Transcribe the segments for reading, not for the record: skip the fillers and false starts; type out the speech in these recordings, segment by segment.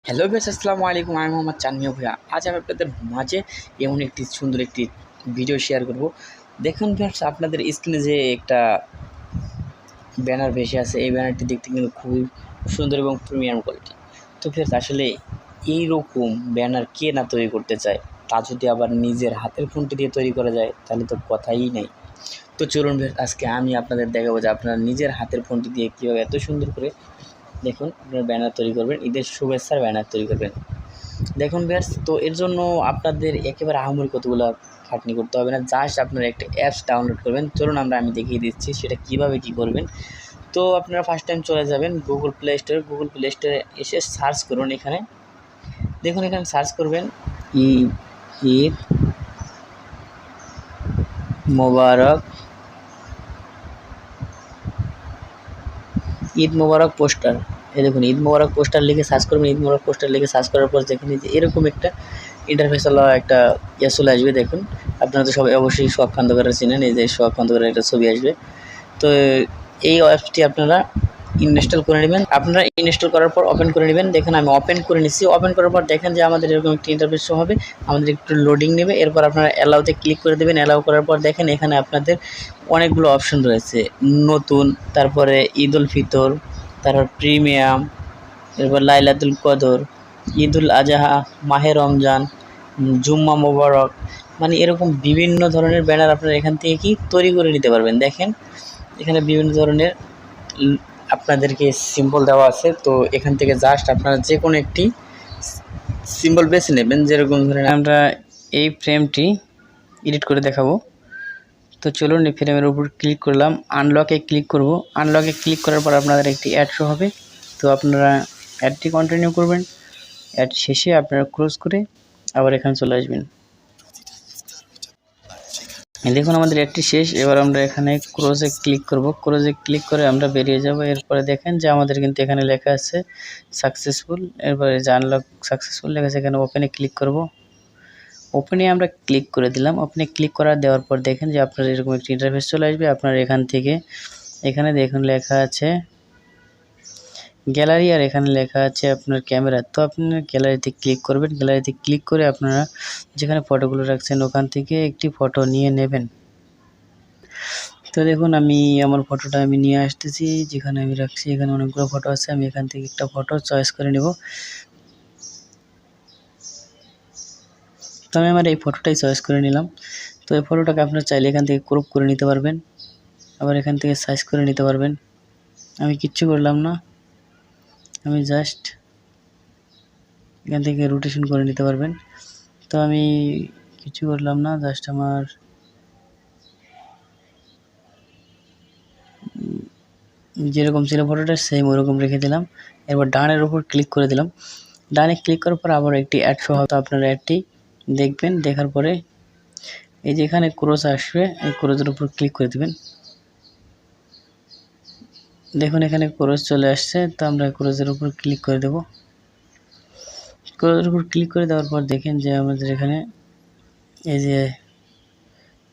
Hello বেশ, আসসালামু আলাইকুম। আমি মোহাম্মদ চানমিয়া ভূঁইয়া। আজ আমি আপনাদের মাঝে এমন একটি সুন্দর একটি ভিডিও শেয়ার করব। দেখুন ভিউয়ার্স, আপনাদের স্ক্রিনে যে একটা ব্যানার ভেসে আছে, এই ব্যানারটি দেখতে কিন্তু খুবই সুন্দর এবং প্রিমিয়াম কোয়ালিটি। তো ভিউয়ার্স, আসলে এইরকম ব্যানার কে না তৈরি করতে চায়, তা যদি আবার নিজের হাতের ফোনটি দিয়ে তৈরি করা যায় তাহলে তো কথাই নেই। তো চলুন ভিউয়ার্স, আজকে আমি আপনাদের দেখাবো যে আপনারা নিজের হাতের ফোনটি দিয়ে কীভাবে এত সুন্দর করে দেখুন আপনার ব্যানার তৈরি করবেন, ঈদের শুভেচ্ছার ব্যানার তৈরি করবেন। দেখুন ভিউয়ার্স, তো এর জন্য আপনাদের একেবারে আহামরি কতগুলো খাটনি করতে হবে না। জাস্ট আপনারা একটা অ্যাপস ডাউনলোড করবেন। চলুন আমি দেখিয়ে দিচ্ছি সেটা কীভাবে কী করবেন। তো আপনারা ফার্স্ট টাইম চলে যাবেন গুগল প্লে স্টোরে এসে সার্চ করুন। এখানে দেখুন, এখানে সার্চ করবেন ঈদ মোবারক পোস্টার। এই দেখুন, ঈদ মোবারক পোস্টার লিখে সার্চ করবেন। ঈদ মোবারক পোস্টার লিখে সার্চ করার পর দেখুন যে এরকম একটা ইন্টারফেসওয়ালা একটা চলে আসবে। দেখুন, আপনারা তো সবাই অবশ্যই সোহাগ খন্দকার চিনেন। এই যে সোহাগ খন্দকারের একটা ছবি আসবে। তো এই অ্যাপসটি আপনারা ইনস্টল করে নেবেন। আপনারা ইনস্টল করার পর ওপেন করে নেবেন। দেখুন, আমি ওপেন করে নিচ্ছি। ওপেন করার পর দেখেন যে আমাদের এরকম একটি ইন্টারফেস শো হবে। আমাদের একটু লোডিং নেবে। এরপর আপনারা অ্যালাউতে ক্লিক করে দেবেন। অ্যালাউ করার পর দেখেন এখানে আপনাদের অনেকগুলো অপশন রয়েছে। নতুন, তারপরে ঈদুল ফিতর, তারপর প্রিমিয়াম, এরপর লাইলাতুল কদর, ঈদুল আজহা, মাহে রমজান, জুম্মা মোবারক, মানে এরকম বিভিন্ন ধরনের ব্যানার আপনারা এখান থেকে তৈরি করে নিতে পারবেন। দেখেন এখানে বিভিন্ন ধরনের আপনাদেরকে সিম্বল দেওয়া আছে। তো এখান থেকে জাস্ট আপনারা যে কোনো একটি সিম্বল বেছে নেবেন। যেরকম ধরেন আমরা এই ফ্রেমটি এডিট করে দেখাবো। তো চলুন, এই ফ্রেমের উপর ক্লিক করলাম, আনলকে ক্লিক করব। আনলকে ক্লিক করার পর আপনাদের একটি অ্যাড শো হবে। তো আপনারা অ্যাডটি কন্টিনিউ করবেন। অ্যাড শেষে আপনারা ক্লোজ করে আবার এখানে চলে আসবেন। দেখুন আমাদের অ্যাডটি শেষ। এবার আমরা এখানে ক্লোজে ক্লিক করব। ক্লোজে ক্লিক করে আমরা বেরিয়ে যাব। এরপরে দেখেন যে আমাদের কিন্তু এখানে লেখা আছে সাকসেসফুল। এরপরে যে আনলক সাকসেসফুল লেখা আছে, এখানে ওপেনে ক্লিক করব। ওপেনে আমরা ক্লিক করে দিলাম। ওপেনে ক্লিক দেওয়ার পর দেখেন যে আপনার এরকম একটি ইন্টারফেস চলে আসবে। আপনার এখান থেকে এখানে দেখুন লেখা আছে গ্যালারি, আর এখানে লেখা আছে আপনার ক্যামেরা। তো আপনার গ্যালারিতে ক্লিক করবেন। গ্যালারিতে ক্লিক করে আপনারা যেখানে ফটোগুলো রাখছেন ওখান থেকে একটি ফটো নিয়ে নেবেন। তো দেখুন আমি আমার ফটোটা নিয়ে আসতেছি। যেখানে আমি রাখছি এখানে অনেকগুলো ফটো আছে। আমি এখান থেকে একটা ফটো চয়েস করে নেব। তো আমি আমার এই ফটোটাই চয়েস করে নিলাম। তো এই ফটোটাকে আপনারা চাইলে এখান থেকে ক্রপ করে নিতে পারবেন, আবার এখান থেকে সাইজ করে নিতে পারবেন। আমি কিচ্ছু করলাম না, আমি জাস্ট এখান থেকে রোটেশন করে নিতে পারবেন। তো আমি কিছু করলাম না, জাস্ট আমার যেরকম ছিল ফটোটা সেম ওরকম রেখে দিলাম। এরপর ডানের উপর ক্লিক করে দিলাম। ডানে ক্লিক করার পর আবার একটি অ্যাড শো হবে। আপনারা অ্যাডটি দেখবেন। দেখার পরে এই যে এখানে ক্রস আসবে, এই ক্রসের উপর ক্লিক করে দেবেন। দেখুন এখানে ক্রস চলে আসছে। তো আমরা ক্রসের উপর ক্লিক করে দেব। ক্রসের উপর ক্লিক করে দেওয়ার পর দেখেন যে আমাদের এখানে এই যে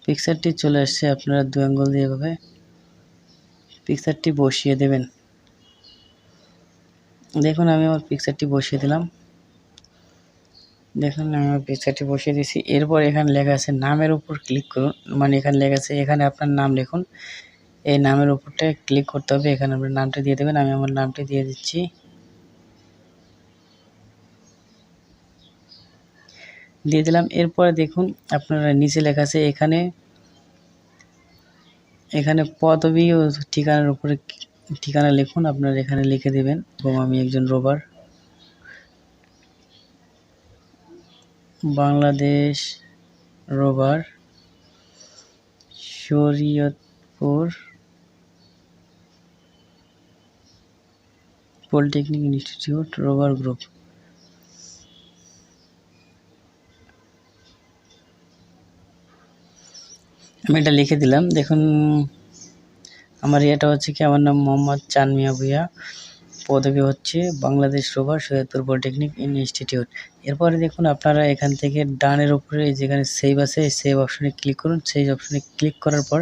পিকচারটি চলে আসছে। আপনারা 2 আঙ্গুল দিয়ে এভাবে পিকচারটি বসিয়ে দেবেন। দেখুন আমি আমার পিকচারটি বসিয়ে দিলাম। দেখুন আমি আমার পিকচারটি বসিয়ে দিয়েছি। এরপর এখানে লেখা আছে নামের উপর ক্লিক করুন, মানে এখানে লেখা আছে এখানে আপনার নাম লিখুন। এই নামের উপরটা ক্লিক করতে হবে। এখানে আপনার নামটা দিয়ে দেবেন। আমি আমার নামটি দিয়ে দিচ্ছি। দিয়ে দিলাম। এরপরে দেখুন আপনারা নিচে লেখা আছে এখানে পদবি ও ঠিকানার উপরে ঠিকানা লিখুন। আপনারা এখানে লিখে দেবেন এবং আমি একজন রোবার, বাংলাদেশ রোবার, শরীয়তপুর পলিটেকনিক ইনস্টিটিউট রোবার গ্রুপ। আমি এটা লিখে দিলাম। দেখুন আমার এটা হচ্ছে কি, আমার নাম মোহাম্মদ চানমিয়া ভূঁইয়া, পদবি হচ্ছে Bangladesh rover, Shariatpur polytechnic institute. এরপরে দেখুন আপনারা এখান থেকে ডানের উপরে যেখানে সেভ আছে এই সেভ অপশনে ক্লিক করুন। সেই অপশনে ক্লিক করার পর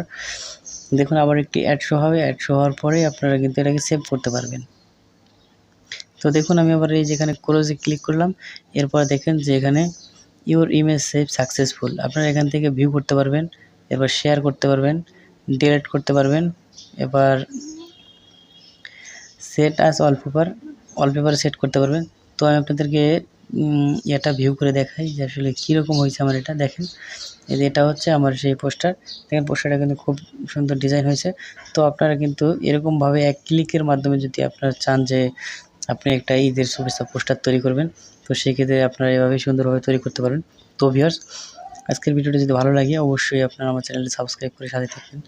দেখুন আবার একটি অ্যাড শো হবে। অ্যাড শো হওয়ার পরে আপনারা কিন্তু এটাকে সেভ করতে পারবেন। তো দেখুন আমি আবার এই যেখানে ক্লোজে ক্লিক করলাম, এরপর দেখেন যে এখানে ইউর ইমেজ সেভ সাকসেসফুল, আপনারা এখান থেকে ভিউ করতে পারবেন, এরপর শেয়ার করতে পারবেন, ডিলিট করতে পারবেন, এবার সেট আস ওয়ালপেপার সেট করতে পারবেন। তো আমি আপনাদেরকে এটা ভিউ করে দেখাই যে আসলে কীরকম হয়েছে আমার এটা। দেখেন এই যে এটা হচ্ছে আমার সেই পোস্টার, দেখেন পোস্টারটা কিন্তু খুব সুন্দর ডিজাইন হয়েছে। তো আপনারা কিন্তু এরকমভাবে এক ক্লিকের মাধ্যমে যদি আপনারা চান যে আপনি একটা ঈদের শুভেচ্ছা পোস্টার তৈরি করবেন, তো সেক্ষেত্রে আপনারা এভাবে সুন্দরভাবে তৈরি করতে পারেন। তো ভিউয়ার্স, আজকের ভিডিওটি যদি ভালো লাগে অবশ্যই আপনারা আমার চ্যানেলটি সাবস্ক্রাইব করে সাথে থাকবেন।